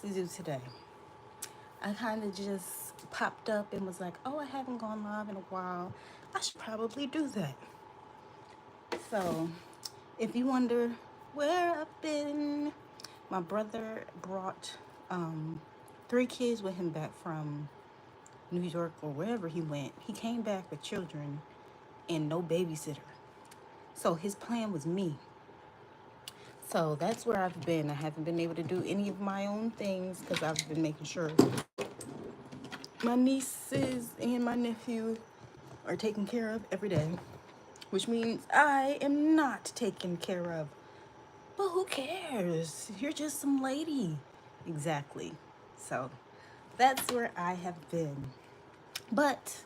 to do today. I kind of just popped up and was like, oh, I haven't gone live in a while. I should probably do that. So, if you wonder where I've been, my brother brought three kids with him back from New York or wherever he went. He came back with children and no babysitter. So, his plan was me. So that's where I've been. I haven't been able to do any of my own things because I've been making sure my nieces and my nephew are taken care of every day, which means I am not taken care of. But who cares? You're just some lady. Exactly. So that's where I have been. But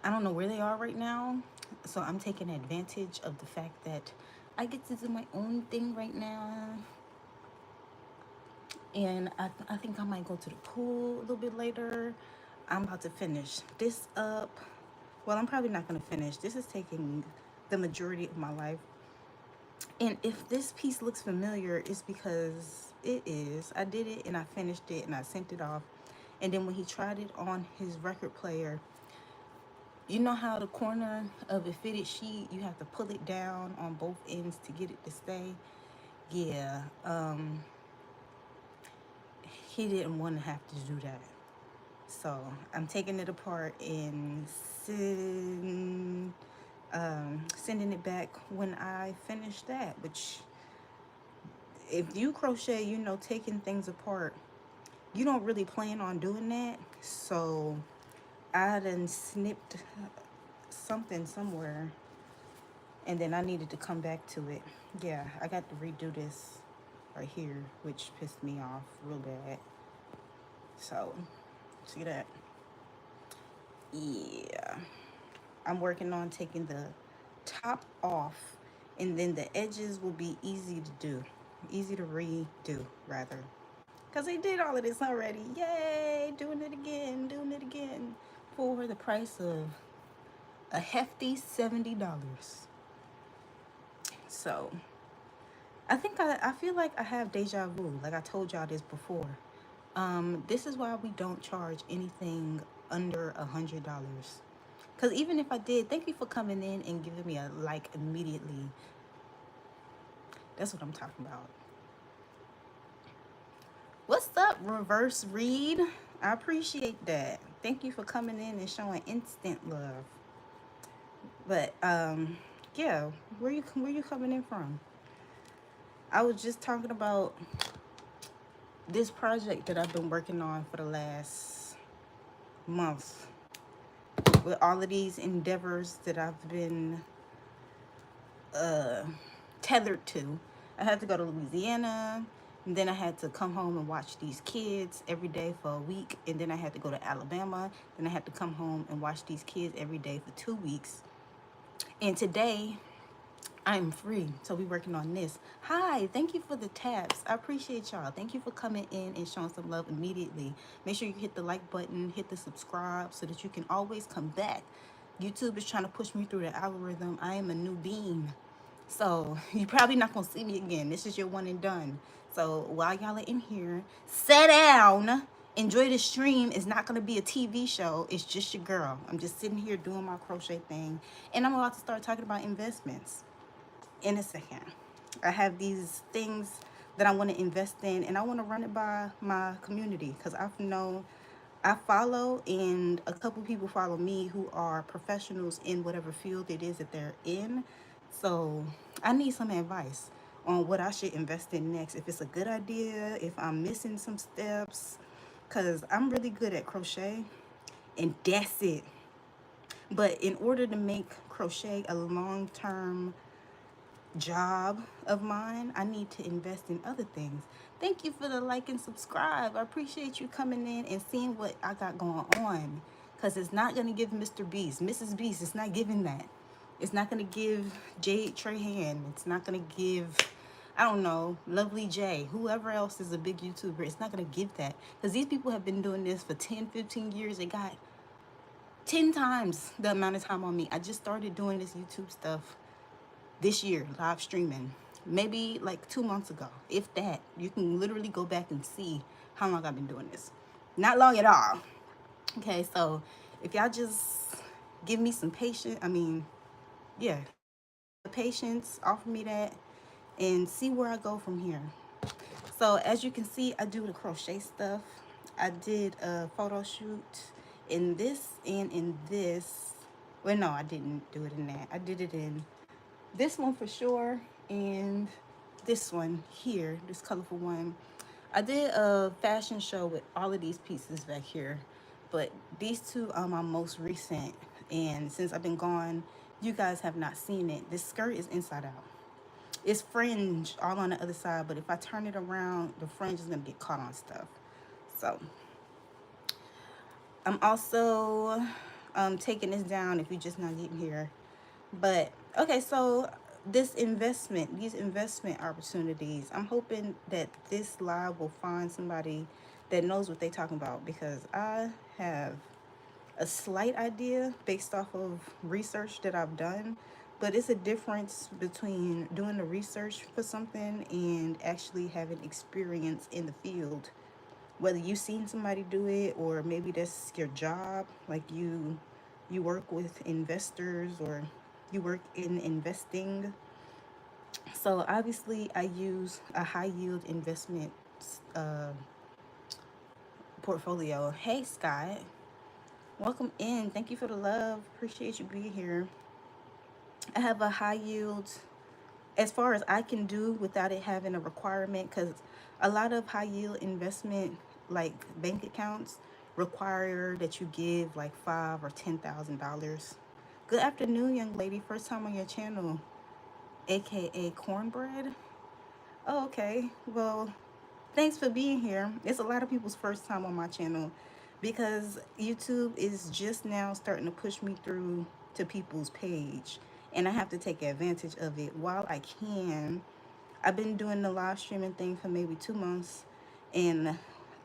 I don't know where they are right now. So I'm taking advantage of the fact that I get to do my own thing right now. And I think I might go to the pool a little bit later. I'm about to finish this up. Well, I'm probably not going to finish. This is taking the majority of my life. And if this piece looks familiar, it's because it is. I did it and I finished it and I sent it off. And then when he tried it on his record player, you know how the corner of a fitted sheet, you have to pull it down on both ends to get it to stay? Yeah, he didn't want to have to do that. So I'm taking it apart and sending it back when I finish that. Which, if you crochet, you know, taking things apart, you don't really plan on doing that. So I done snipped something somewhere, and then I needed to come back to it. Yeah, I got to redo this right here, which pissed me off real bad. So, see that? Yeah. I'm working on taking the top off, and then the edges will be easy to do. Easy to redo, rather. Because I did all of this already. Yay! Doing it again. For the price of a hefty $70. So, I feel like I have deja vu. Like I told y'all this before. This is why we don't charge anything under $100. Because even if I did, thank you for coming in and giving me a like immediately. That's what I'm talking about. What's up, Reverse Read? I appreciate that. Thank you for coming in and showing instant love. But yeah, where you coming in from? I was just talking about this project that I've been working on for the last month, with all of these endeavors that I've been tethered to. I had to go to Louisiana, and then I had to come home and watch these kids every day for a week, and then I had to go to Alabama, then I had to come home and watch these kids every day for 2 weeks. And today I'm free, so we're working on this. Hi, thank you for the taps. I appreciate y'all. Thank you for coming in and showing some love immediately. Make sure you hit the like button, hit the subscribe, so that you can always come back. YouTube is trying to push me through the algorithm. I am a new being. So you're probably not gonna see me again. This is your one and done. So while y'all are in here, sit down. Enjoy the stream. It's not gonna be a TV show. It's just your girl. I'm just sitting here doing my crochet thing, and I'm about to start talking about investments in a second. I have these things that I want to invest in, and I want to run it by my community because I follow, and a couple people follow me who are professionals in whatever field it is that they're in. So I need some advice on what I should invest in next. If it's a good idea, if I'm missing some steps, because I'm really good at crochet, and that's it. But in order to make crochet a long-term job of mine, I need to invest in other things. Thank you for the like and subscribe. I appreciate you coming in and seeing what I got going on, because it's not going to give Mr. Beast, Mrs. Beast, it's not giving that. It's not going to give Jaede Trahan. It's not going to give, I don't know, Lovely J, whoever else is a big YouTuber. It's not going to give that, because these people have been doing this for 10, 15 years. They got 10 times the amount of time on me. I just started doing this YouTube stuff this year, live streaming, maybe like 2 months ago, if that. You can literally go back and see how long I've been doing this. Not long at all. Okay, so if y'all just give me some patience, yeah, the patience, offer me that, and see where I go from here. So as you can see, I do the crochet stuff. I did a photo shoot in this and in this. Well, no, I didn't do it in that. I did it in this one for sure, and this one here, this colorful one. I did a fashion show with all of these pieces back here, but these two are my most recent. And since I've been gone, you guys have not seen it. This skirt is inside out. It's fringe all on the other side, but if I turn it around, the fringe is gonna get caught on stuff. So I'm also taking this down if you're just not getting here. But okay, so these investment opportunities, I'm hoping that this live will find somebody that knows what they're talking about, because I have a slight idea based off of research that I've done, but it's a difference between doing the research for something and actually having experience in the field. Whether you've seen somebody do it, or maybe that's your job, like you work with investors, or you work in investing. So obviously I use a high yield investment uh, portfolio. Hey Scott, welcome in. Thank you for the love. Appreciate you being here. I have a high yield as far as I can do without it having a requirement, because a lot of high yield investment like bank accounts require that you give like $5,000 or $10,000. Good afternoon, young lady. First time on your channel, aka Cornbread. Oh, okay. Well, thanks for being here. It's a lot of people's first time on my channel, because YouTube is just now starting to push me through to people's page, and I have to take advantage of it while I can. I've been doing the live streaming thing for maybe 2 months, and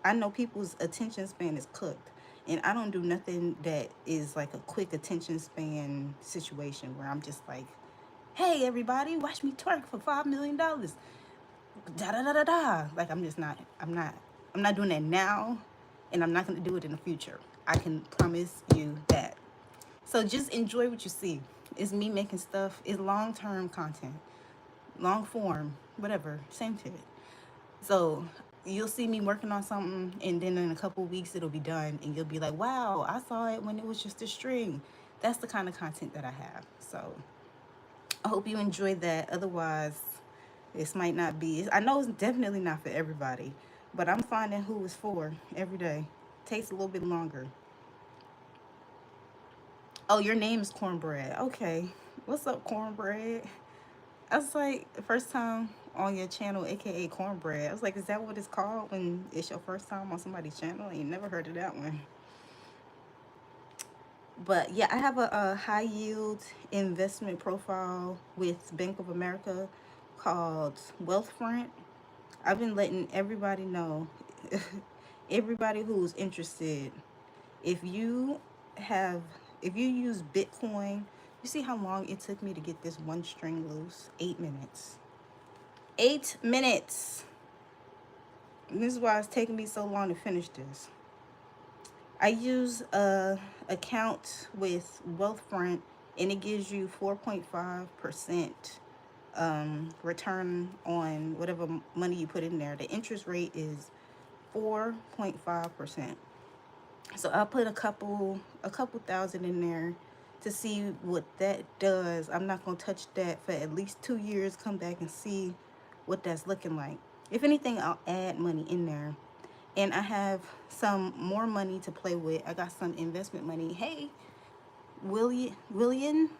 I know people's attention span is cooked. And I don't do nothing that is like a quick attention span situation where I'm just like, hey everybody, watch me twerk for $5 million. Da da da da da. Like I'm just not. I'm not doing that now, and I'm not gonna do it in the future. I can promise you that. So just enjoy what you see. It's me making stuff. It's long-term content, long form, whatever. Same to it. So you'll see me working on something, and then in a couple weeks it'll be done, and you'll be like, "Wow, I saw it when it was just a string." That's the kind of content that I have. So I hope you enjoyed that. Otherwise, this might not be. I know it's definitely not for everybody, but I'm finding who it's for every day. Takes a little bit longer. Oh, your name is Cornbread. Okay. What's up, Cornbread? I was like, the first time on your channel, aka Cornbread. I was like, is that what it's called when it's your first time on somebody's channel? I ain't never heard of that one. But yeah, I have a high yield investment profile with Bank of America called Wealthfront. I've been letting everybody know, everybody who's interested, if you have, if you use Bitcoin, you see how long it took me to get this one string loose? 8 minutes. 8 minutes. And this is why it's taking me so long to finish this. I use a account with Wealthfront, and it gives you 4.5% return on whatever money you put in there. The interest rate is 4.5%. So I put a couple thousand in there to see what that does. I'm not gonna touch that for at least 2 years. Come back and see what that's looking like. If anything, I'll add money in there. And I have some more money to play with. I got some investment money. Hey, William,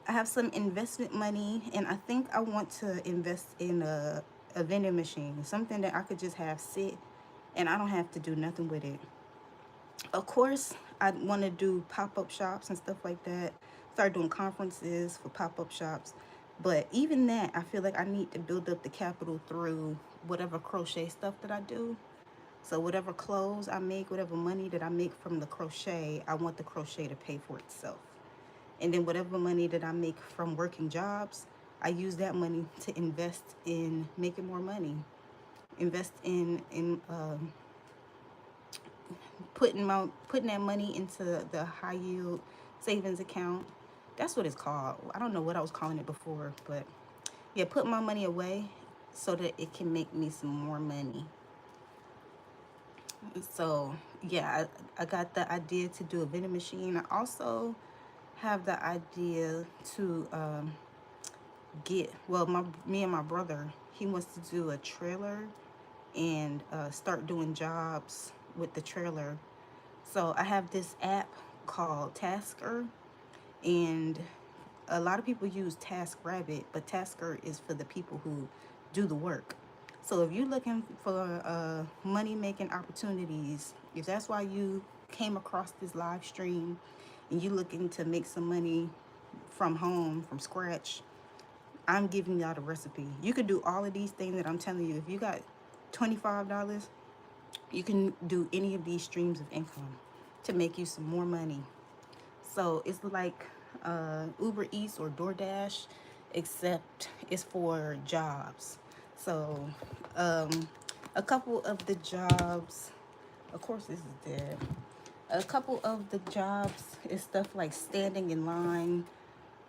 I have some investment money, and I think I want to invest in a vending machine, something that I could just have sit, and I don't have to do nothing with it. Of course, I want to do pop-up shops and stuff like that. Start doing conferences for pop-up shops. But even that, I feel like I need to build up the capital through whatever crochet stuff that I do. So whatever clothes I make, whatever money that I make from the crochet, I want the crochet to pay for itself. And then whatever money that I make from working jobs, I use that money to invest in making more money. invest in putting that money into the high yield savings account. That's what it's called. I don't know what I was calling it before, but yeah, put my money away so that it can make me some more money. So yeah, I got the idea to do a vending machine. I also have the idea to get, well, my me and my brother, he wants to do a trailer and start doing jobs with the trailer. So I have this app called Tasker, and a lot of people use TaskRabbit, but Tasker is for the people who do the work. So if you're looking for money making opportunities, if that's why you came across this live stream and you're looking to make some money from home, from scratch, I'm giving y'all the recipe. You could do all of these things that I'm telling you. If you got $25, you can do any of these streams of income to make you some more money. So it's like Uber Eats or DoorDash, except it's for jobs. So a couple of the jobs, of course, this is dead. A couple of the jobs is stuff like standing in line.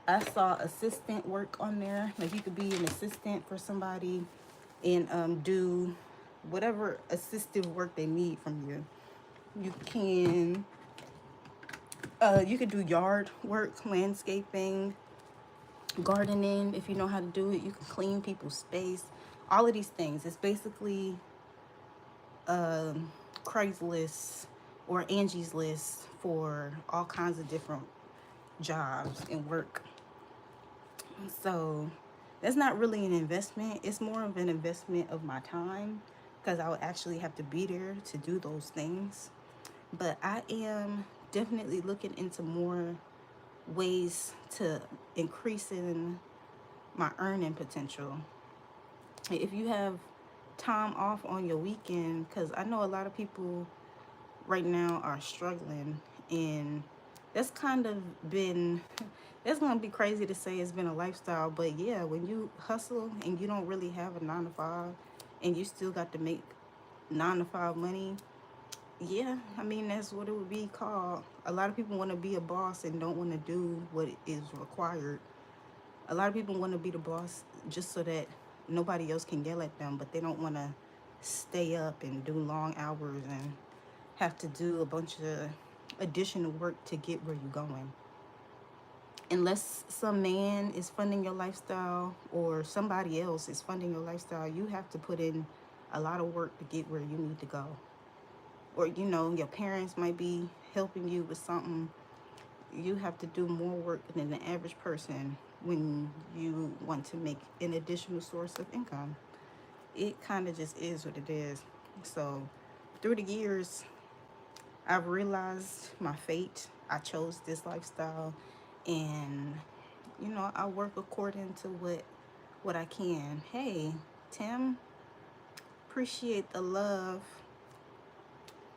I saw assistant work on there. Like you could be an assistant for somebody and do whatever assistive work they need from you. You can you could do yard work, landscaping, gardening if you know how to do it. You can clean people's space. All of these things. It's basically Craigslist or Angie's List for all kinds of different jobs and work. So that's not really an investment. It's more of an investment of my time because I would actually have to be there to do those things. But I am definitely looking into more ways to increase in my earning potential. If you have time off on your weekend, because I know a lot of people right now are struggling, and that's kind of been, that's gonna be crazy to say it's been a lifestyle, but yeah, when you hustle and you don't really have a 9 to 5 and you still got to make 9 to 5 money, yeah, I mean, that's what it would be called. A lot of people want to be a boss and don't want to do what is required. A lot of people want to be the boss just so that nobody else can yell at them, but they don't want to stay up and do long hours and have to do a bunch of additional work to get where you're going. Unless some man is funding your lifestyle or somebody else is funding your lifestyle, you have to put in a lot of work to get where you need to go. Or, you know, your parents might be helping you with something. You have to do more work than the average person when you want to make an additional source of income. It kind of just is what it is. So through the years, I've realized my fate. I chose this lifestyle, and you know, I work according to what I can. Hey, Tim, appreciate the love.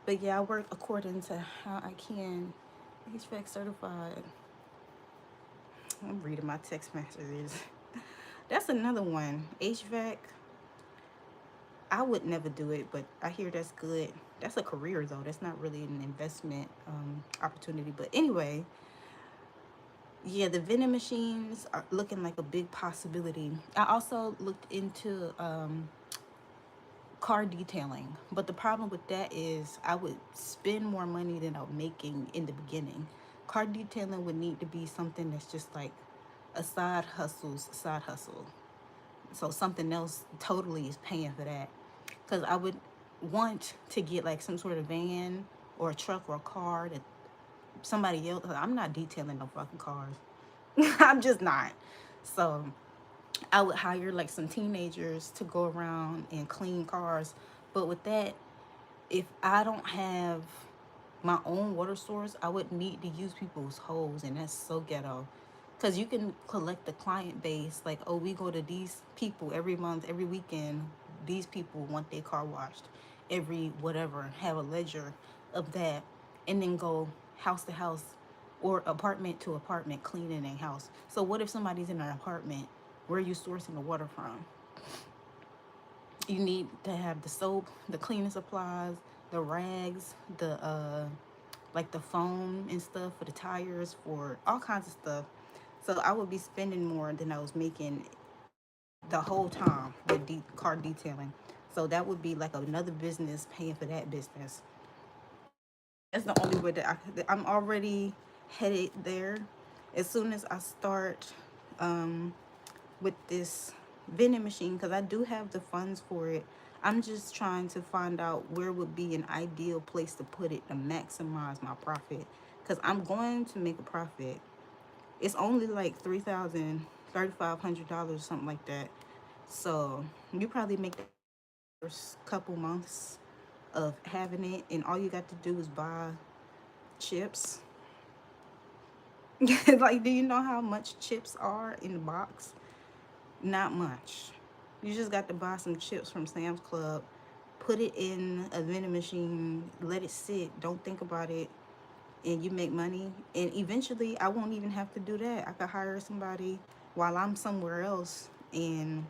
But yeah, I work according to how I can. HVAC certified. I'm reading my text messages. That's another one. HVAC. I would never do it, but I hear that's good. That's a career though. That's not really an investment opportunity. But anyway, yeah, the vending machines are looking like a big possibility. I also looked into car detailing, but the problem with that is I would spend more money than I'm making in the beginning. Car detailing would need to be something that's just like a side hustle. So something else totally is paying for that. Because I would want to get like some sort of van or a truck or a car that somebody else. I'm not detailing no fucking cars. I'm just not. So I would hire like some teenagers to go around and clean cars. But with that, if I don't have my own water source, I would need to use people's hose, and that's so ghetto. Because you can collect the client base, like, oh, we go to these people every month, every weekend. These people want their car washed every whatever, have a ledger of that, and then go house to house or apartment to apartment cleaning a house. So what if somebody's in an apartment? Where are you sourcing the water from? You need to have the soap, the cleaning supplies, the rags, the like the foam and stuff for the tires, for all kinds of stuff. So I would be spending more than I was making the whole time with car detailing. So that would be like another business paying for that business. That's the only way that I'm already headed there. As soon as I start with this vending machine, because I do have the funds for it. I'm just trying to find out where would be an ideal place to put it to maximize my profit. Because I'm going to make a profit. It's only like $3,500, something like that. So you probably make the first couple months of having it, and all you got to do is buy chips. Like, do you know how much chips are in the box? Not much. You just got to buy some chips from Sam's Club, put it in a vending machine, let it sit, don't think about it, and you make money. And eventually, I won't even have to do that. I could hire somebody while I'm somewhere else and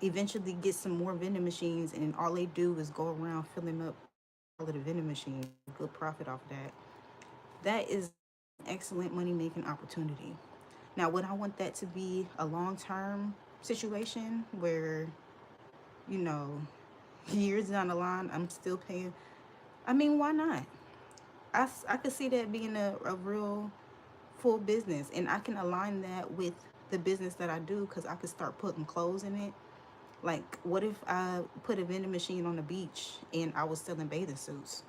eventually get some more vending machines, and all they do is go around filling up all of the vending machines. Good profit off of that. That is an excellent money making opportunity. Now, would I want that to be a long term situation where, you know, years down the line, I'm still paying? I mean, why not? I could see that being a real full business, and I can align that with the business that I do because I could start putting clothes in it. Like, what if I put a vending machine on the beach and I was selling bathing suits?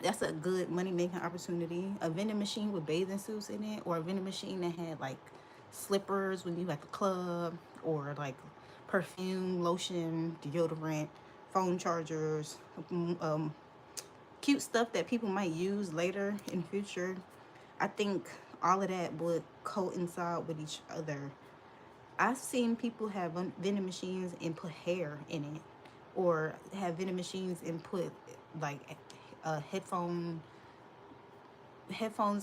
That's a good money making opportunity. A vending machine with bathing suits in it, or a vending machine that had like slippers when you at the club, or like perfume, lotion, deodorant, phone chargers, um, cute stuff that people might use later in the future. I think all of that would coincide with each other. I've seen people have vending machines and put hair in it, or have vending machines and put like a headphones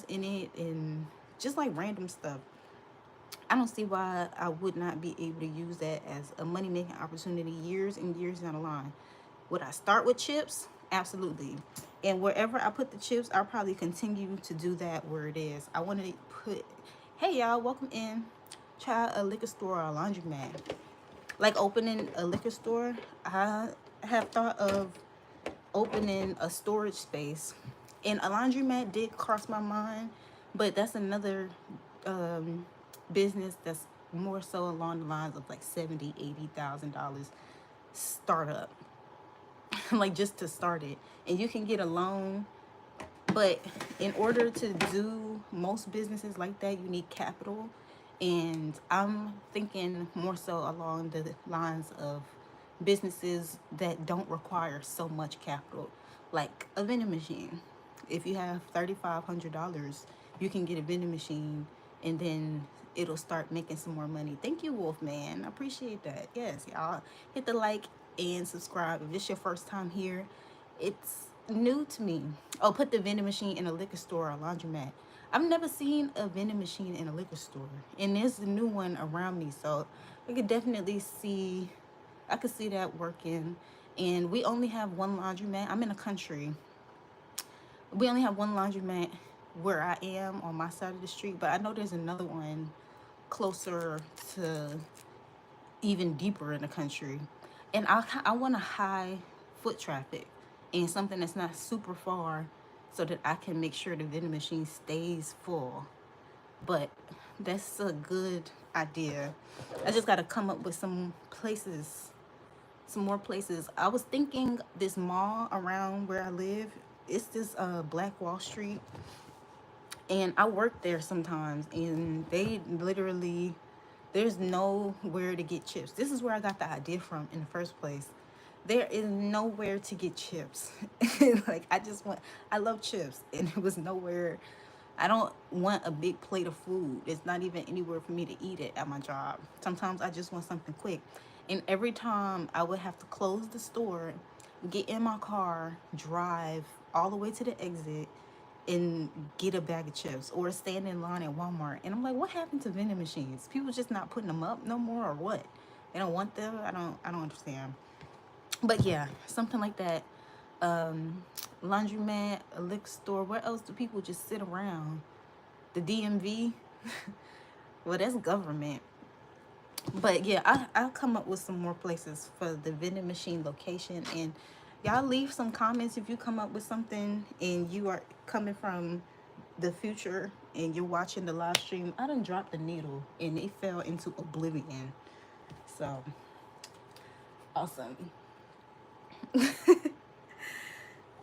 in it, and just like random stuff. I don't see why I would not be able to use that as a money making opportunity years and years down the line. Would I start with chips? Absolutely. And wherever I put the chips, I'll probably continue to do that where it is. I want to put, hey y'all, welcome in. Try a liquor store or a laundromat. Like opening a liquor store, I have thought of opening a storage space, and a laundromat did cross my mind, but that's another um, business that's more so along the lines of like 70, $80,000 startup. Like, just to start it, and you can get a loan. But in order to do most businesses like that, you need capital. And I'm thinking more so along the lines of businesses that don't require so much capital, like a vending machine. If you have $3,500, you can get a vending machine, and then it'll start making some more money. Thank you, Wolfman. I appreciate that. Yes, y'all hit the like and subscribe. If it's your first time here, it's new to me. Oh, put the vending machine in a liquor store or a laundromat. I've never seen a vending machine in a liquor store, and there's a new one around me, so I could definitely see. I could see that working. And we only have one laundromat. I'm in a country. We only have one laundromat where I am on my side of the street, but I know there's another one closer to, even deeper in the country. And I want a high foot traffic and something that's not super far, so that I can make sure the vending machine stays full. But that's a good idea. I just got to come up with some more places. I was thinking this mall around where I live. It's this Black Wall Street, and I work there sometimes, and they literally, there's nowhere to get chips. This is where I got the idea from in the first place. There is nowhere to get chips. Like, I love chips, and it was nowhere. I don't want a big plate of food. It's not even anywhere for me to eat it at my job. Sometimes I just want something quick. And every time I would have to close the store, get in my car, drive all the way to the exit, and get a bag of chips, or stand in line at Walmart. And I'm like, what happened to vending machines? People just not putting them up no more, or what? They don't want them. I don't understand. But yeah, something like that. Um, Laundromat, a liquor store. Where else do people just sit around? The DMV. Well, that's government. But yeah, I'll come up with some more places for the vending machine location. And y'all leave some comments if you come up with something and you are coming from the future and you're watching the live stream. I done dropped the needle and it fell into oblivion. So awesome.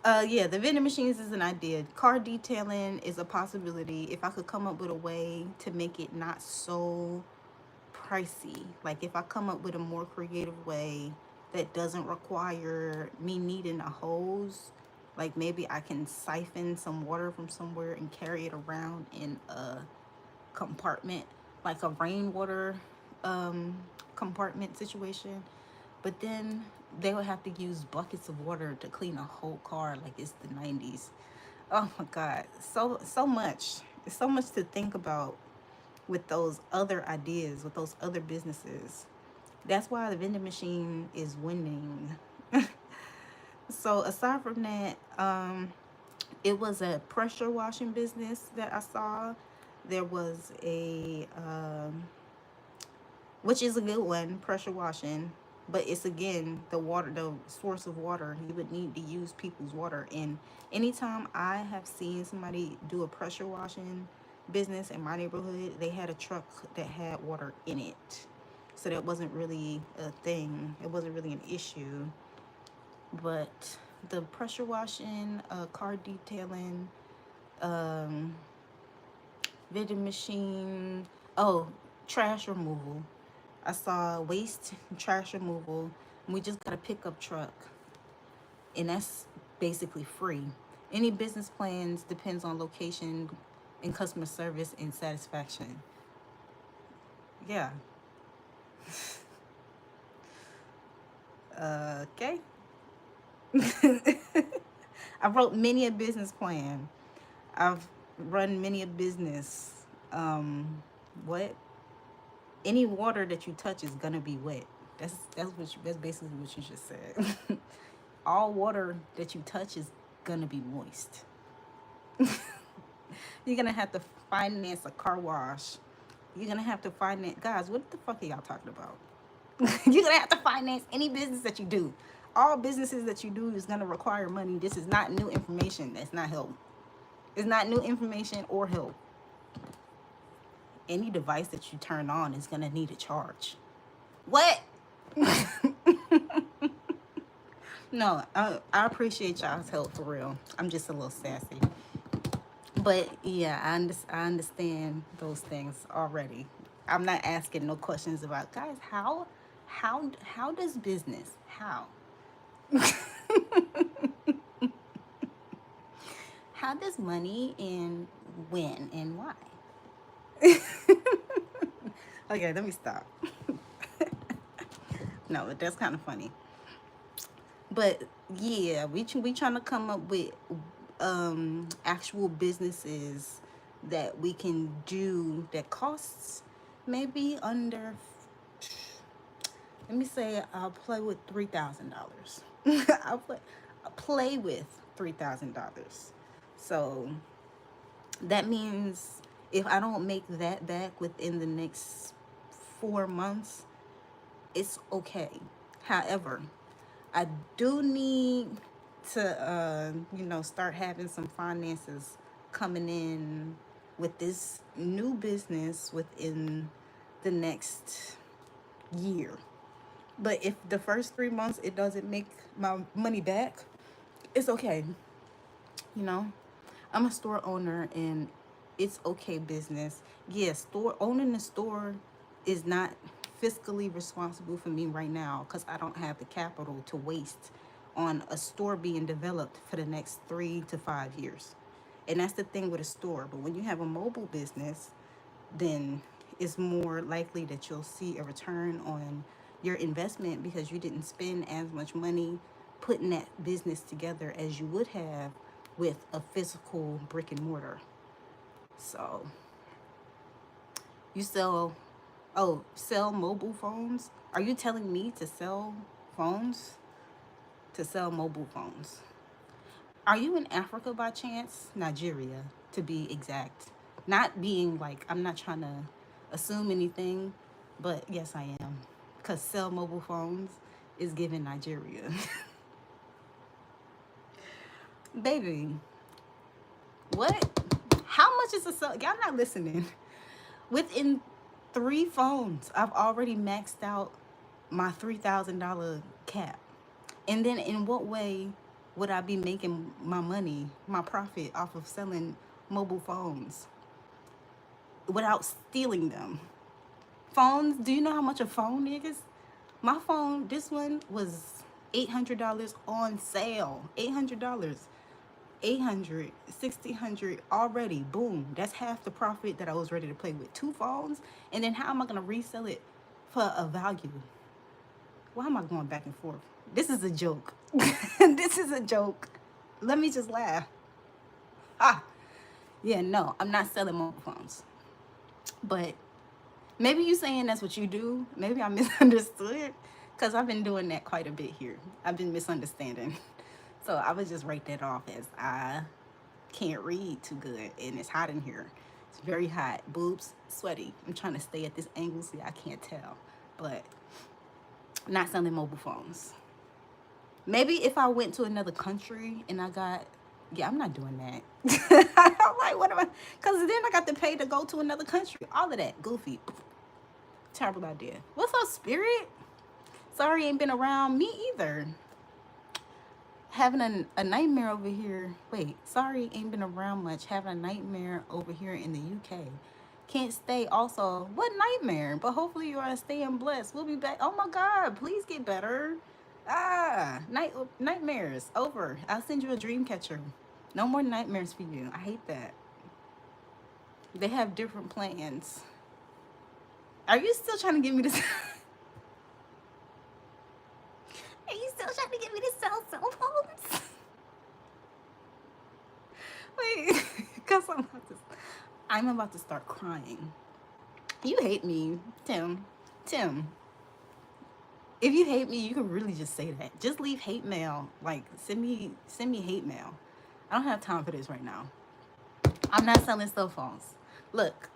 Yeah, the vending machines is an idea. Car detailing is a possibility. If I could come up with a way to make it not so pricey, like if I come up with a more creative way that doesn't require me needing a hose, like maybe I can siphon some water from somewhere and carry it around in a compartment, like a rainwater um, compartment situation. But then they would have to use buckets of water to clean a whole car like it's the 90s. Oh my God. So much. It's so much to think about with those other ideas, with those other businesses. That's why the vending machine is winning. So aside from that, it was a pressure washing business that I saw. There was which is a good one, pressure washing. But it's again the water, the source of water. You would need to use people's water. And anytime I have seen somebody do a pressure washing business in my neighborhood, they had a truck that had water in it. So that wasn't really a thing. It wasn't really an issue. But the pressure washing, car detailing, um, vending machine, oh, trash removal. I saw waste trash removal. And we just got a pickup truck, and that's basically free. Any business plans depends on location and customer service and satisfaction. Yeah. Okay. I wrote many a business plan. I've run many a business. What? Any water that you touch is gonna be wet. That's basically what you just said. All water that you touch is gonna be moist. You're gonna have to finance a car wash. You're gonna have to finance, guys. What the fuck are y'all talking about? You're gonna have to finance any business that you do. All businesses that you do is gonna require money. This is not new information. That's not help. It's not new information or help. Any device that you turn on is gonna need a charge. What? No, I appreciate y'all's help for real. I'm just a little sassy. But yeah, I understand those things already. I'm not asking no questions about, guys, how does business, how does money and when and why? Okay, let me stop. No, but that's kind of funny. But yeah, we trying to come up with actual businesses that we can do that costs maybe under, let me say, I'll play with $3,000. I'll play with $3,000. So that means if I don't make that back within the next 4 months, it's okay. However, I do need to, start having some finances coming in with this new business within the next year. But if the first 3 months it doesn't make my money back, it's okay. You know, I'm a store owner and it's okay business. Yeah, store owning the store is not fiscally responsible for me right now because I don't have the capital to waste on a store being developed for the next 3 to 5 years. And that's the thing with a store. But when you have a mobile business, then it's more likely that you'll see a return on your investment because you didn't spend as much money putting that business together as you would have with a physical brick and mortar. So you sell, oh, sell mobile phones. Are you telling me to sell phones? To sell mobile phones? Are you in Africa by chance? Nigeria, to be exact. Not being like, I'm not trying to assume anything, but yes, I am. Because sell mobile phones is given Nigeria. Baby, what? How much is a sell? Y'all not listening. Within 3 phones, I've already maxed out my $3,000 cap. And then in what way would I be making my money, my profit off of selling mobile phones without stealing them? Phones, do you know how much a phone is? My phone, this one was $800 on sale. $800. 800, 1600 already. Boom. That's half the profit that I was ready to play with 2 phones. And then how am I going to resell it for a value? Why am I going back and forth? This is a joke. This is a joke. Let me just laugh. Ah, yeah, no, I'm not selling mobile phones. But maybe you saying that's what you do. Maybe I misunderstood because I've been doing that quite a bit here. I've been misunderstanding. So I would just write that off as I can't read too good and it's hot in here. It's very hot. Boobs, sweaty. I'm trying to stay at this angle so I can't tell. But not selling mobile phones. Maybe if I went to another country and I got, yeah, I'm not doing that. I'm like, what am I? Because then I got to pay to go to another country. All of that. Goofy. Terrible idea. What's up, Spirit? Sorry, ain't been around. Me either. Having a nightmare over here. Wait, sorry, ain't been around much. Having a nightmare over here in the UK. Can't stay also. What nightmare? But hopefully you are staying blessed. We'll be back. Oh my God, please get better. Nightmares over. I'll send you a dream catcher. No more nightmares for you. I hate that. They have different plans. Are you still trying to get me to? Are you still trying to get me to sell cell phones? Wait, because I'm about to start crying. You hate me, Tim. Tim, if you hate me, you can really just say that. Just leave hate mail. Like send me hate mail. I don't have time for this right now. I'm not selling cell phones. Look,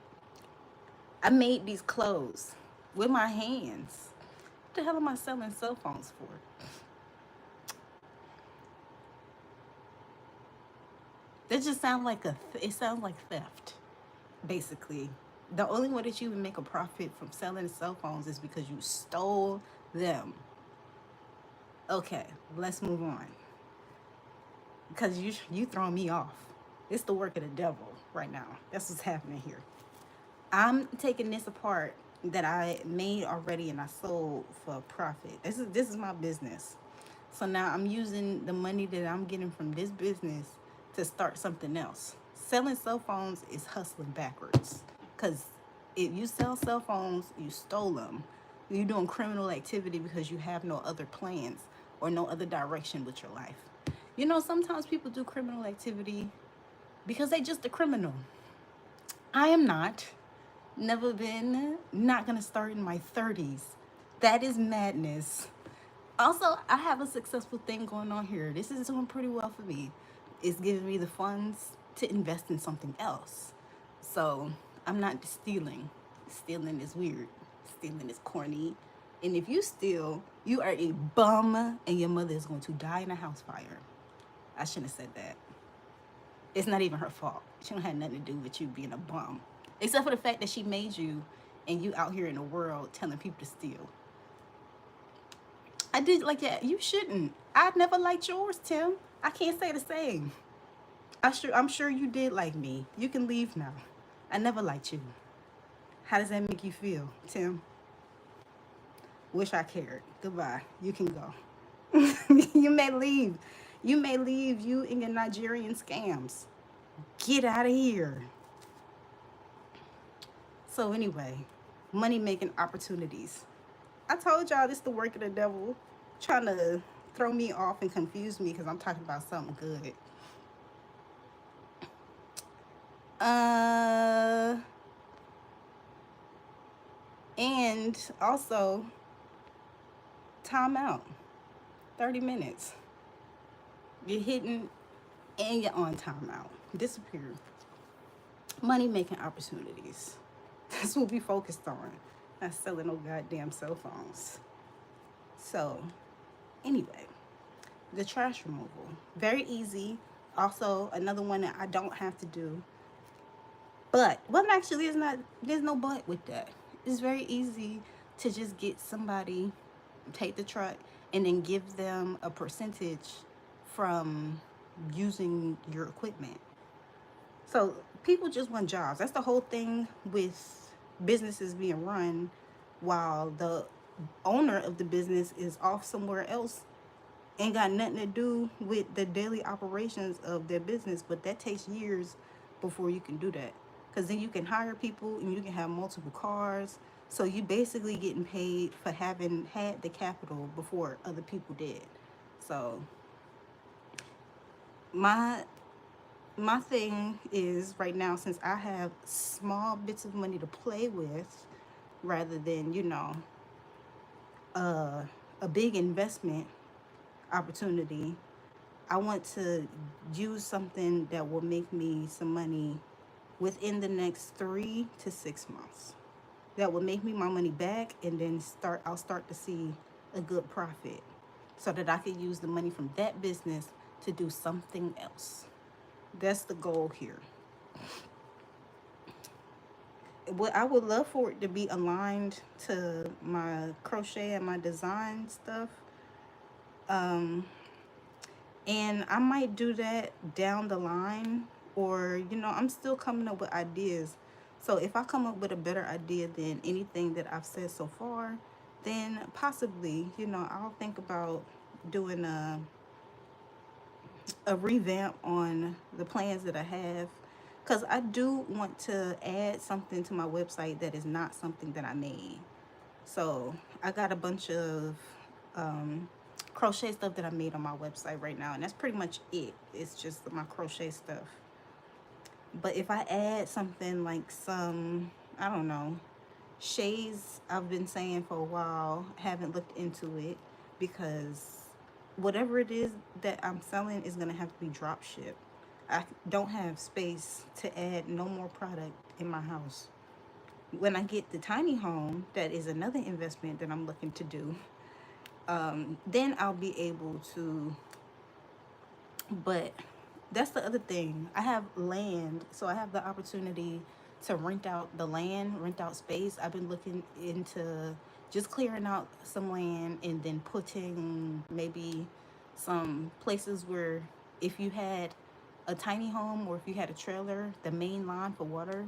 I made these clothes with my hands. What the hell am I selling cell phones for? That just sounds like it sounds like theft, basically. The only way that you would make a profit from selling cell phones is because you stole them. Okay, let's move on. Because you throwing me off. It's the work of the devil right now. That's what's happening here. I'm taking this apart that I made already and I sold for a profit. This is my business. So now I'm using the money that I'm getting from this business to start something else. Selling cell phones is hustling backwards. Because if you sell cell phones, you stole them. You're doing criminal activity because you have no other plans or no other direction with your life. You know, sometimes people do criminal activity because they just a criminal. I am not. Never been. Not going to start in my 30s. That is madness. Also, I have a successful thing going on here. This is doing pretty well for me. It's giving me the funds to invest in something else. So I'm not stealing. Stealing is weird. Stealing is corny. And if you steal, you are a bum and your mother is going to die in a house fire. I shouldn't have said that. It's not even her fault. She don't have nothing to do with you being a bum. Except for the fact that she made you and you out here in the world telling people to steal. I did like that. You shouldn't. I never liked yours, Tim. I can't say the same. I'm sure you did like me. You can leave now. I never liked you. How does that make you feel, Tim? Wish I cared. Goodbye. You can go. You may leave. You may leave, you and your Nigerian scams. Get out of here. So anyway, money making opportunities. I told y'all this is the work of the devil, trying to throw me off and confuse me because I'm talking about something good. And also, time out. 30 minutes. You're hitting and you're on timeout. Disappear. Money making opportunities. That's what we focused on. Not selling no goddamn cell phones. So, anyway, the trash removal. Very easy. Also, another one that I don't have to do. But, well, actually, it's not, there's no but with that. It's very easy to just get somebody, take the truck, and then give them a percentage from using your equipment. So people just want jobs. That's the whole thing with businesses being run while the owner of the business is off somewhere else. Ain't got nothing to do with the daily operations of their business, but that takes years before you can do that. Because then you can hire people and you can have multiple cars. So you basically getting paid for having had the capital before other people did. So my my thing is right now, since I have small bits of money to play with rather than, a big investment opportunity, I want to use something that will make me some money within the next 3 to 6 months. That will make me my money back, and then I'll start to see a good profit so that I could use the money from that business to do something else. That's the goal here. What I would love for it to be aligned to my crochet and my design stuff. Um, and I might do that down the line, or I'm still coming up with ideas. So if I come up with a better idea than anything that I've said so far, then possibly, I'll think about doing a revamp on the plans that I have, because I do want to add something to my website that is not something that I made. So I got a bunch of um, crochet stuff that I made on my website right now, and that's pretty much it. It's just my crochet stuff. But if I add something like I don't know, shades, I've been saying for a while, haven't looked into it, because whatever it is that I'm selling is gonna have to be drop shipped. I don't have space to add no more product in my house. When I get the tiny home, that is another investment that I'm looking to do. Then I'll be able to. But that's the other thing. I have land, so I have the opportunity to rent out the land, rent out space. I've been looking into just clearing out some land and then putting maybe some places where, if you had a tiny home or if you had a trailer, the main line for water,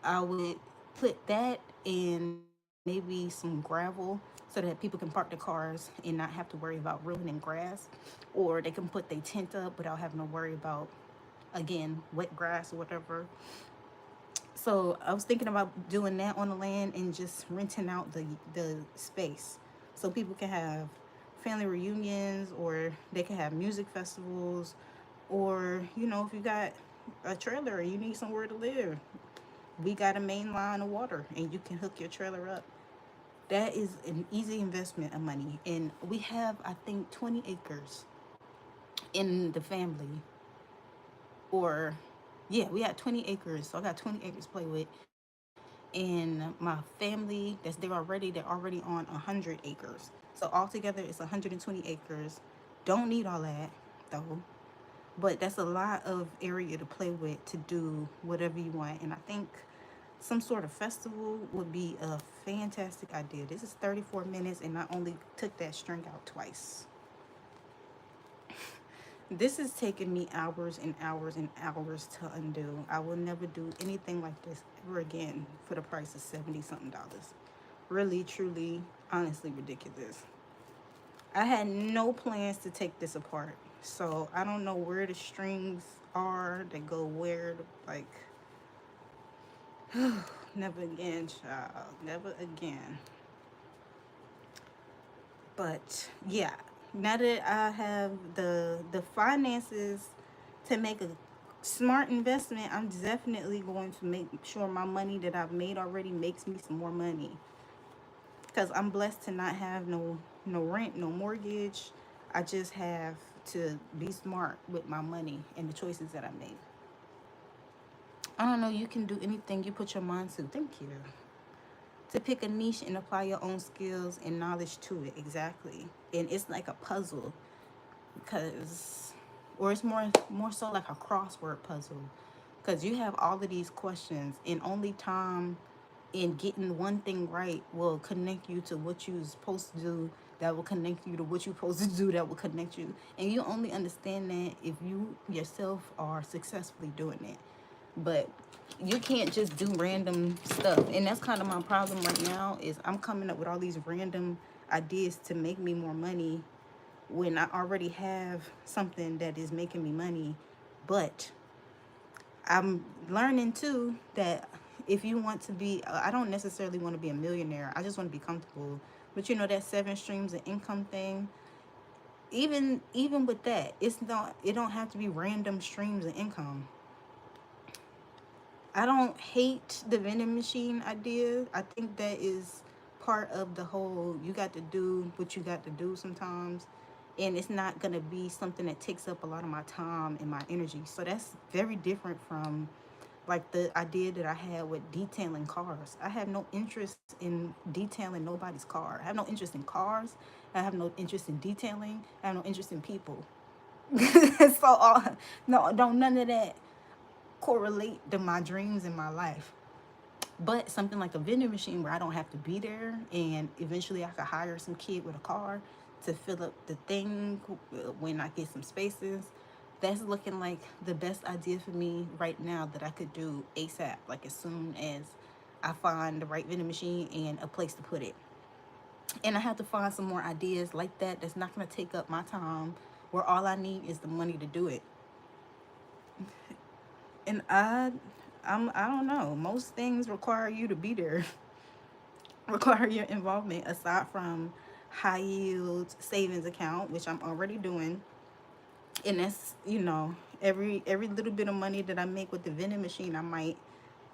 I would put that in maybe some gravel so that people can park their cars and not have to worry about ruining grass. Or they can put their tent up without having to worry about, again, wet grass or whatever. So I was thinking about doing that on the land and just renting out the space so people can have family reunions, or they can have music festivals, or if you got a trailer and you need somewhere to live, we got a main line of water and you can hook your trailer up. That is an easy investment of money. And we have, I think, 20 acres in the family. Or, yeah, we had 20 acres. So I got 20 acres to play with. And my family that's there already, they're already on 100 acres. So altogether, it's 120 acres. Don't need all that, though. But that's a lot of area to play with to do whatever you want. And I think some sort of festival would be a fantastic idea. This is 34 minutes, and I only took that string out twice. This is taking me hours and hours and hours to undo. I will never do anything like this ever again for the price of 70 something dollars. Really, truly, honestly ridiculous. I had no plans to take this apart. So I don't know where the strings are that go where, like, never again, child. Never again. But yeah, now that I have the finances to make a smart investment, I'm definitely going to make sure my money that I've made already makes me some more money. Because I'm blessed to not have no no rent, no mortgage. I just have to be smart with my money and the choices that I make. I don't know, you can do anything you put your mind to. Thank you. To pick a niche and apply your own skills and knowledge to it. Exactly. And it's like a puzzle because or it's more so like a crossword puzzle because you have all of these questions and only time in getting one thing right will connect you to what you're supposed to do, that will connect you to what you're supposed to do, that will connect you, and you only understand that if you yourself are successfully doing it. But you can't just do random stuff, and that's kind of my problem right now is I'm coming up with all these random ideas to make me more money when I already have something that is making me money. But I'm learning too that if you want to be, I don't necessarily want to be a millionaire. I just want to be comfortable. But you know that seven streams of income thing. Even with that, it's not. It don't have to be random streams of income. I don't hate the vending machine idea. I think that is part of the whole you got to do what you got to do sometimes. And it's not going to be something that takes up a lot of my time and my energy. So that's very different from like the idea that I had with detailing cars. I have no interest in detailing nobody's car. I have no interest in cars. I have no interest in detailing. I have no interest in people. So no, don't none of that correlate to my dreams in my life. But something like a vending machine where I don't have to be there and eventually I could hire some kid with a car to fill up the thing when I get some spaces. That's looking like the best idea for me right now that I could do ASAP, like as soon as I find the right vending machine and a place to put it. And I have to find some more ideas like that that's not going to take up my time, where all I need is the money to do it. And I don't know. Most things require you to be there, require your involvement aside from high yield savings account, which I'm already doing. And that's, every little bit of money that I make with the vending machine, I might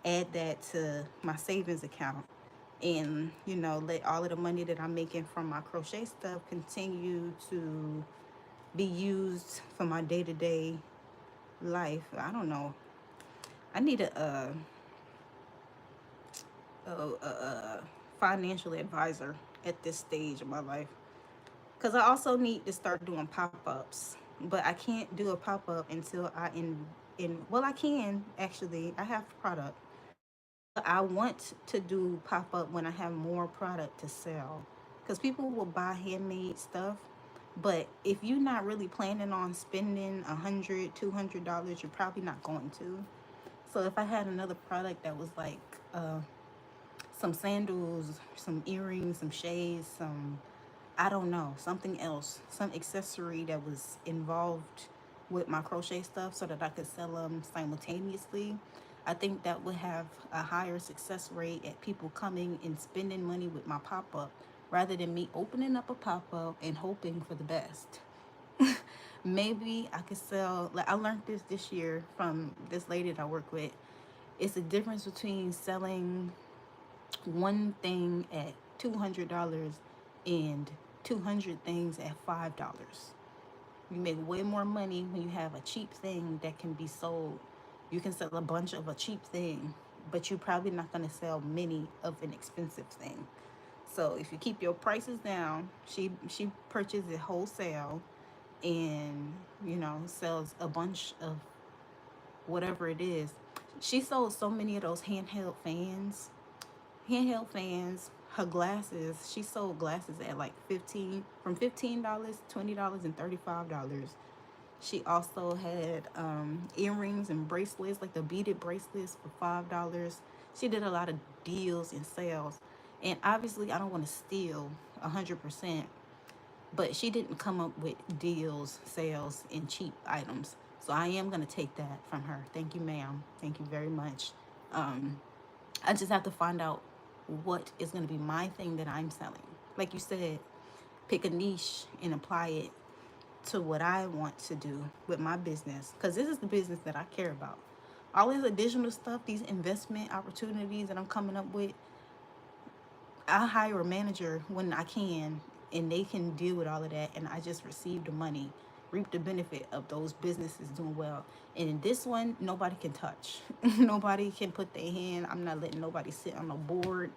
add that to my savings account. And, let all of the money that I'm making from my crochet stuff continue to be used for my day to day life. I don't know. I need a financial advisor at this stage of my life. Because I also need to start doing pop-ups. But I can't do a pop-up until well, I can actually. I have product. But I want to do pop-up when I have more product to sell. Because people will buy handmade stuff. But if you're not really planning on spending $100, $200, you're probably not going to. So if I had another product that was like some sandals, some earrings, some shades, some, I don't know, something else, some accessory that was involved with my crochet stuff so that I could sell them simultaneously. I think that would have a higher success rate at people coming and spending money with my pop up rather than me opening up a pop up and hoping for the best. Maybe I could sell, like I learned this year from this lady that I work with. It's the difference between selling one thing at $200 and 200 things at $5. You make way more money when you have a cheap thing that can be sold. You can sell a bunch of a cheap thing, but you're probably not going to sell many of an expensive thing. So if you keep your prices down, she purchases it wholesale and sells a bunch of whatever it is. She sold so many of those handheld fans, her glasses. She sold glasses at like $15, $20, and $35. She also had earrings and bracelets, like the beaded bracelets for $5. She did a lot of deals and sales, and obviously I don't want to steal 100%, but she didn't come up with deals, sales, and cheap items. So I am gonna take that from her. Thank you, ma'am. Thank you very much. Um, I just have to find out what is going to be my thing that I'm selling. Like you said, pick a niche and apply it to what I want to do with my business. Because this is the business that I care about. All this additional stuff, these investment opportunities that I'm coming up with, I'll hire a manager when I can and they can deal with all of that, and I just receive the money, reap the benefit of those businesses doing well. And in this one, nobody can touch. Nobody can put their hand. I'm not letting nobody sit on a board.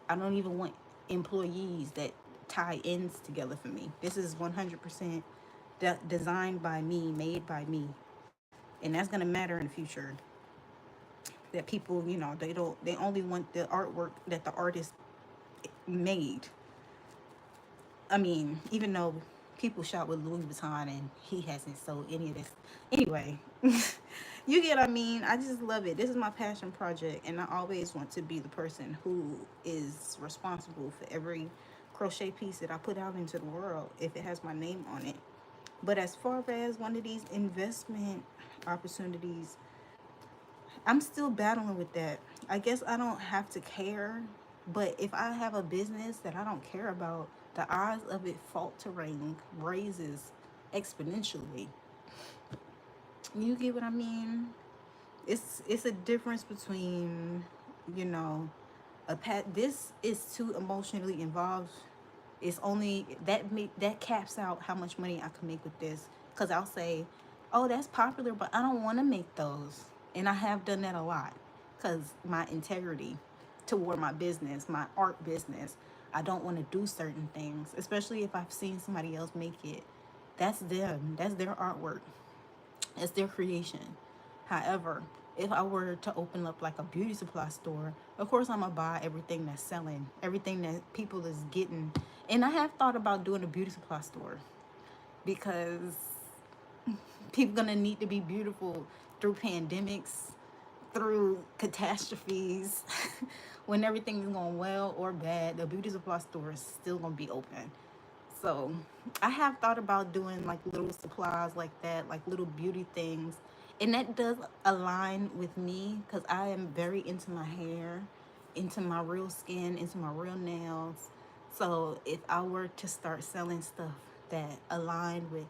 I don't even want employees that tie ends together for me. This is 100% designed by me, made by me. And that's going to matter in the future, that people, they only want the artwork that the artist made. I mean, even though people shop with Louis Vuitton and he hasn't sold any of this. Anyway, you get what I mean? I just love it. This is my passion project, and I always want to be the person who is responsible for every crochet piece that I put out into the world if it has my name on it. But as far as one of these investment opportunities, I'm still battling with that. I guess I don't have to care, but if I have a business that I don't care about, the odds of it faltering raises exponentially. You get what I mean? It's a difference between, you know, this is too emotionally involved. It's only that caps out how much money I can make with this, because I'll say, oh, that's popular, but I don't want to make those. And I have done that a lot, because my integrity toward my business, my art business, I don't want to do certain things, especially if I've seen somebody else make it. That's them. That's their artwork. It's their creation. However, if I were to open up like a beauty supply store, of course I'm gonna buy everything that's selling, everything that people is getting. And I have thought about doing a beauty supply store, because people gonna need to be beautiful through pandemics, through catastrophes. When everything is going well or bad, the beauty supply store is still gonna be open. So I have thought about doing like little supplies like that, like little beauty things. And that does align with me, because I am very into my hair, into my real skin, into my real nails. So if I were to start selling stuff that aligned with,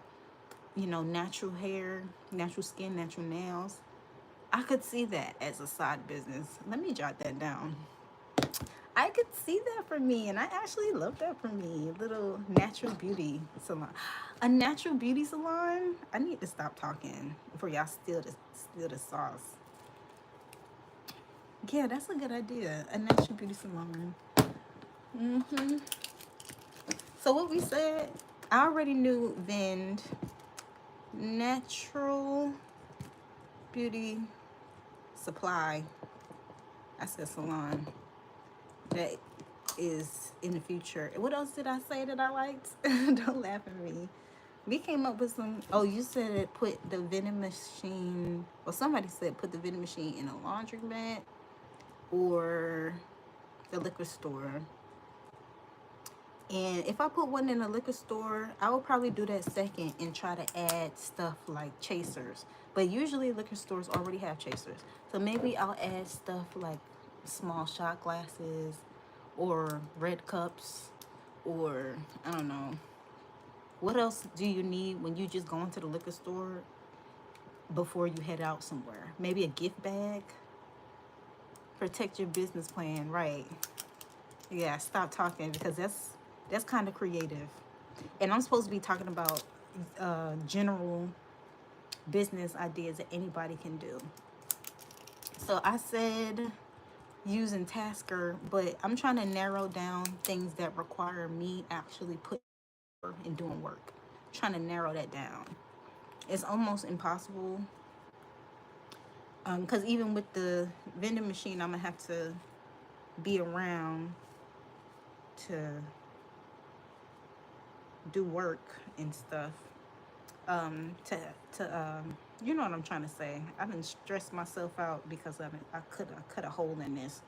natural hair, natural skin, natural nails, I could see that as a side business. Let me jot that down. I could see that for me, and I actually love that for me. A little natural beauty salon, a natural beauty salon. I need to stop talking before y'all steal the sauce. Yeah, that's a good idea. A natural beauty salon. Mhm. So what we said, I already knew Vend, natural beauty supply. I said salon. That is in the future. What else did I say that I liked? Don't laugh at me. We came up with some. Oh, you said put the vending machine. Well, somebody said put the vending machine in a laundromat or the liquor store. And if I put one in a liquor store, I would probably do that second and try to add stuff like chasers. But usually liquor stores already have chasers. So maybe I'll add stuff like small shot glasses or red cups, or I don't know. What else do you need when you just go into the liquor store before you head out somewhere? Maybe a gift bag. Protect your business plan, right? Yeah, stop talking, because that's kind of creative. And I'm supposed to be talking about general business ideas that anybody can do. So I said using Tasker, but I'm trying to narrow down things that require me actually putting and doing work. Trying to narrow that down. It's almost impossible, because even with the vending machine, I'm gonna have to be around to do work and stuff. You know what I'm trying to say. I didn't stress myself out because of it. I cut a hole in this.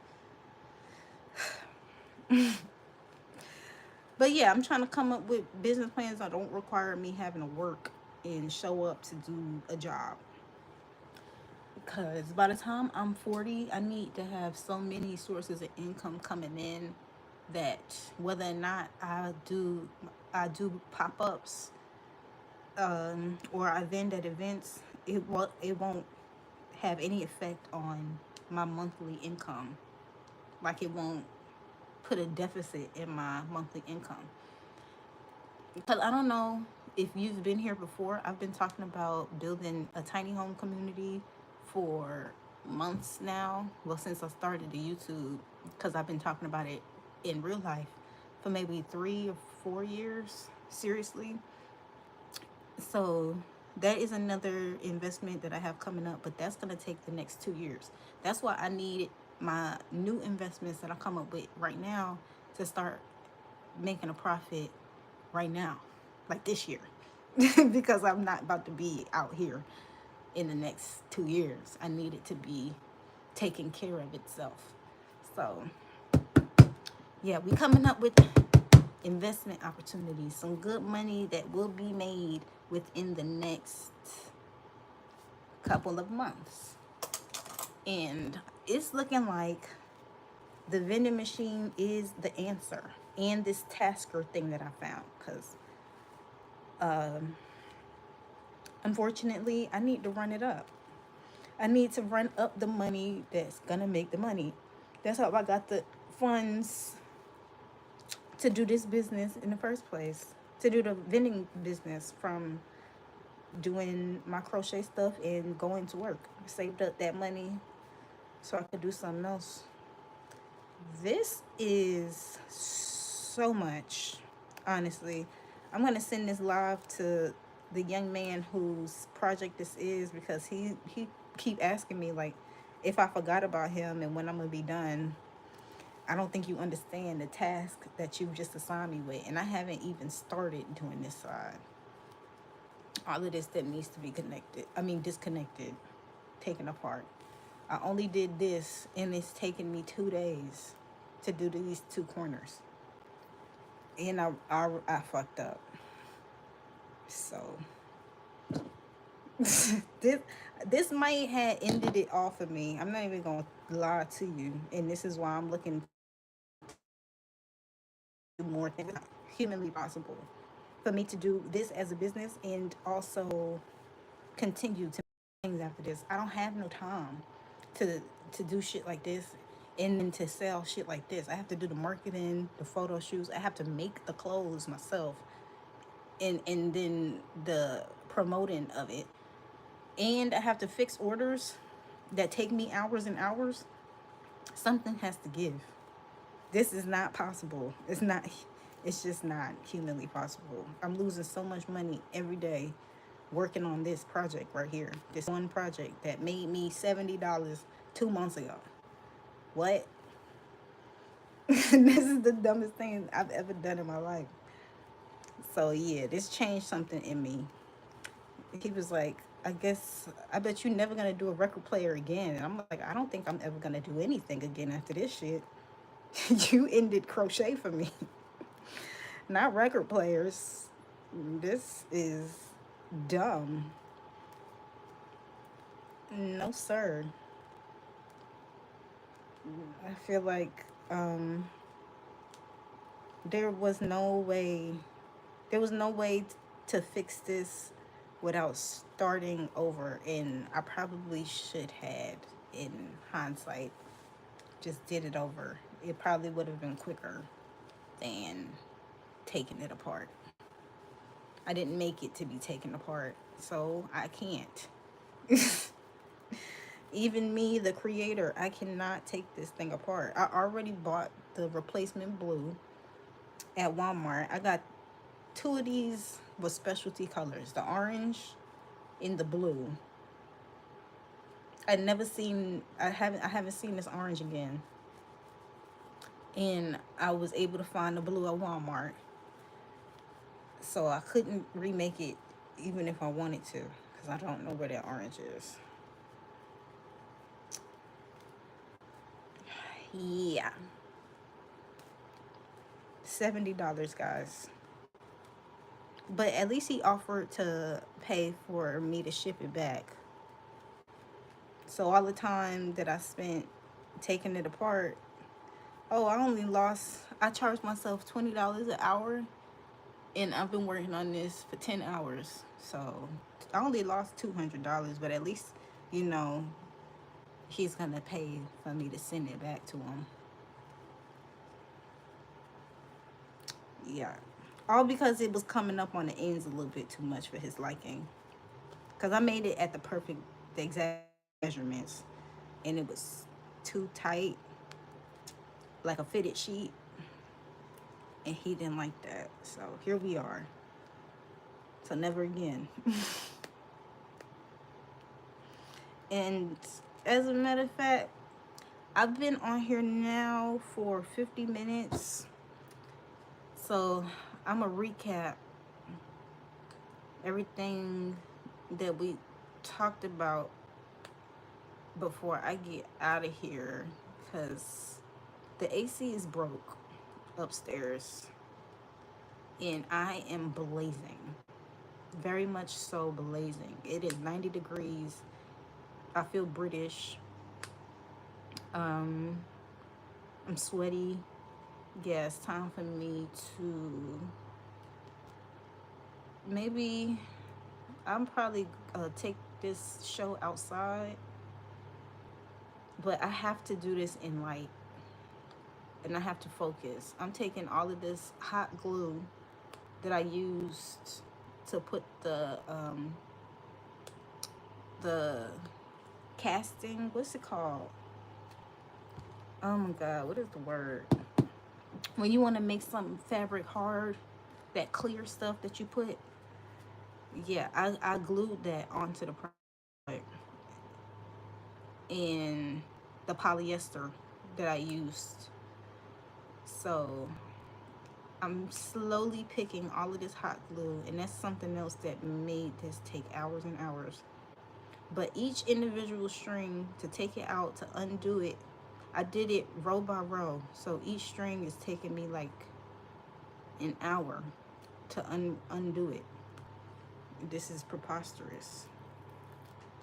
But yeah, I'm trying to come up with business plans that don't require me having to work and show up to do a job. Because by the time I'm 40, I need to have so many sources of income coming in that whether or not I do pop-ups, or I vend at events, it won't have any effect on my monthly income. Like, it won't put a deficit in my monthly income. Because I don't know if you've been here before. I've been talking about building a tiny home community for months now. Well, since I started the YouTube, because I've been talking about it in real life for maybe 3 or 4 years, seriously. So that is another investment that I have coming up, but that's going to take the next 2 years. That's why I need my new investments that I come up with right now to start making a profit right now, like this year, because I'm not about to be out here in the next 2 years. I need it to be taking care of itself. So yeah, we coming up with investment opportunities, some good money that will be made within the next couple of months. And it's looking like the vending machine is the answer, and this tasker thing that I found, because unfortunately I need to run it up. I need to run up the money that's gonna make the money. That's how I got the funds to do this business in the first place, to do the vending business, from doing my crochet stuff and going to work. I saved up that money so I could do something else. This is so much, honestly. I'm gonna send this live to the young man whose project this is, because he keep asking me like if I forgot about him and when I'm gonna be done. I don't think you understand the task that you've just assigned me with, and I haven't even started doing this side. All of this that needs to be connected, I mean disconnected, taken apart. I only did this and it's taken me 2 days to do these two corners, and I fucked up. So this this might have ended it all for me. I'm not even gonna lie to you, and this is why I'm looking to do more things humanly possible for me to do this as a business, and also continue to things after this. I don't have no time to to do shit like this and then to sell shit like this. I have to do the marketing, the photo shoots. I have to make the clothes myself, and then the promoting of it. And I have to fix orders that take me hours and hours. Something has to give. This is not possible. It's just not humanly possible. I'm losing so much money every day working on this project right here. This one project that made me $70 2 months ago. What? This is the dumbest thing I've ever done in my life. So yeah, this changed something in me. He was like, I bet you never gonna do a record player again. And I'm like, I don't think I'm ever gonna do anything again after this shit. You ended crochet for me, not record players. This is dumb. No, sir. I feel like there was no way, there was no way to fix this without starting over, and I probably should had, in hindsight, just did it over. It probably would have been quicker than taking it apart. I didn't make it to be taken apart, so I can't. Even me, the creator, I cannot take this thing apart. I already bought the replacement blue at Walmart. I got two of these with specialty colors, the orange and the blue. I haven't seen this orange again. And I was able to find the blue at Walmart. So I couldn't remake it even if I wanted to, because I don't know where that orange is. Yeah. $70, guys. But at least he offered to pay for me to ship it back. So all the time that I spent taking it apart, oh, I charged myself $20 an hour, and I've been working on this for 10 hours. So I only lost $200, but at least, you know, he's gonna pay for me to send it back to him. Yeah. All because it was coming up on the ends a little bit too much for his liking. Because I made it at the exact measurements, and it was too tight, like a fitted sheet, and he didn't like that. So here we are. So never again. And as a matter of fact, I've been on here now for 50 minutes. So I'm going to recap everything that we talked about before I get out of here, because the AC is broke upstairs and I am blazing. Very much so blazing. It is 90 degrees. I feel British. Um, I'm sweaty. Yeah, it's time for me to maybe I'm probably take this show outside, but I have to do this in light and I have to focus. I'm taking all of this hot glue that I used to put the casting, what's it called? Oh my god, what is the word? When you want to make some fabric hard, that clear stuff that you put, yeah, I glued that onto the product in the polyester that I used. So I'm slowly picking all of this hot glue, and that's something else that made this take hours and hours. But each individual string, to take it out, to undo it, I did it row by row. So each string is taking me like an hour to undo it. This is preposterous.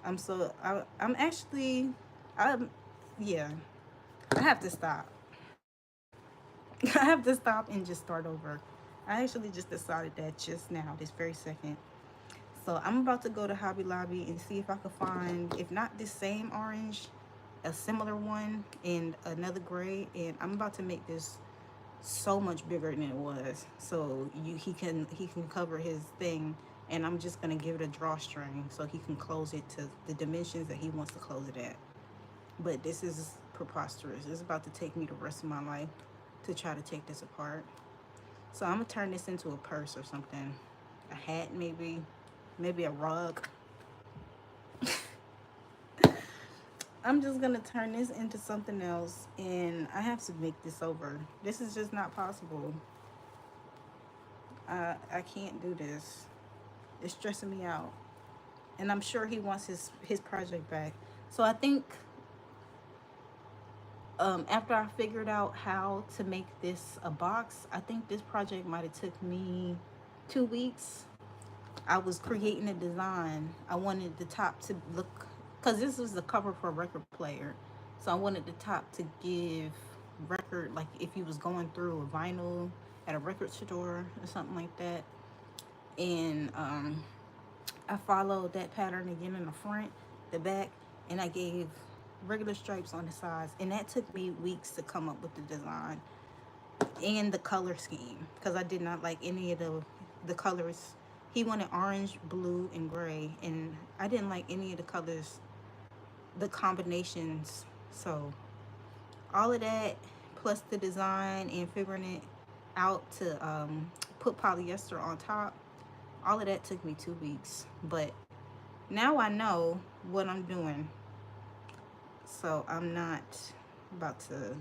I'm actually, I'm, yeah, I have to stop. I have to stop and just start over. I actually just decided that just now, this very second. So I'm about to go to Hobby Lobby and see if I can find, if not this same orange, a similar one in another gray. And I'm about to make this so much bigger than it was. So he can cover his thing, and I'm just gonna give it a drawstring so he can close it to the dimensions that he wants to close it at. But this is preposterous. It's about to take me the rest of my life to try to take this apart. So I'm gonna turn this into a purse or something. A hat maybe. Maybe a rug. I'm just gonna turn this into something else, and I have to make this over. This is just not possible. I can't do this. It's stressing me out. And I'm sure he wants his project back. So I think after I figured out how to make this a box, I think this project might have took me 2 weeks. I was creating a design. I wanted the top to look, because this was the cover for a record player. So I wanted the top to give record, like if you was going through a vinyl at a record store or something like that. And I followed that pattern again in the front, the back, and I gave regular stripes on the sides. And that took me weeks to come up with the design and the color scheme, because I did not like any of the colors. He wanted orange, blue, and gray, and I didn't like any of the colors, the combinations. So all of that, plus the design and figuring it out to put polyester on top, all of that took me 2 weeks. But now I know what I'm doing, so I'm not about to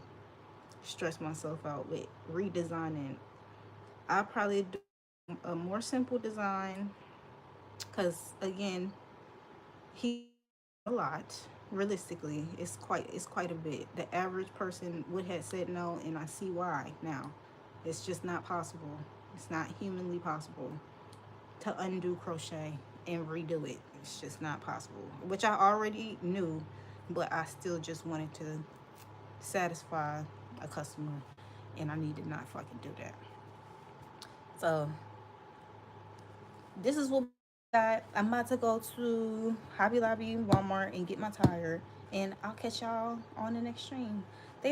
stress myself out with redesigning. I'll probably do a more simple design, because again, he a lot. Realistically, it's quite a bit. The average person would have said no, and I see why now. It's just not possible. It's not humanly possible to undo crochet and redo it. It's just not possible, which I already knew, but I still just wanted to satisfy a customer, and I need to not fucking do that. So this is what I got. I'm about to go to Hobby Lobby, Walmart, and get my tire, and I'll catch y'all on the next stream. Thanks